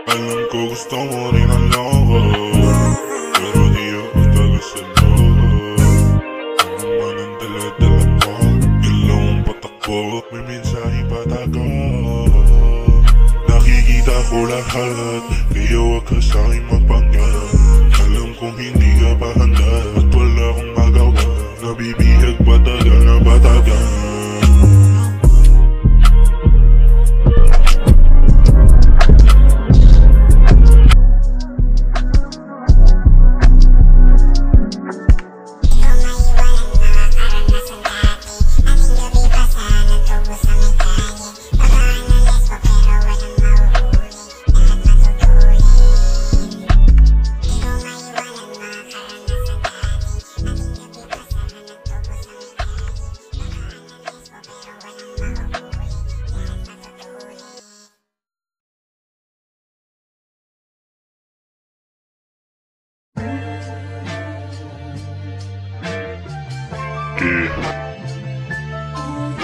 Alam ko gusto mo rin ang loko, pero di ako talo sa loob. Ano man ang dala-dala mo, ilaw ang patakbo, may mensahe patago. Nakikita ko lahat, kaya wag ka sa'kin magpanggap. Alam kong hindi ka pa handa, at wala akong magawa. Nabibihag batagal na batagal.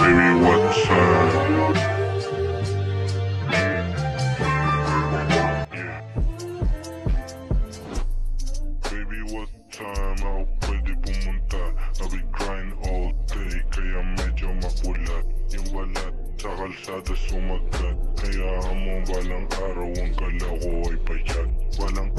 Baby, what time? Baby, what time? Ako pwede pumunta. I'll be crying all day, kaya medyo mapulat. Yung balat sa kalsada sumagat, kaya hamong balang araw ang kala ko ay payat. Walang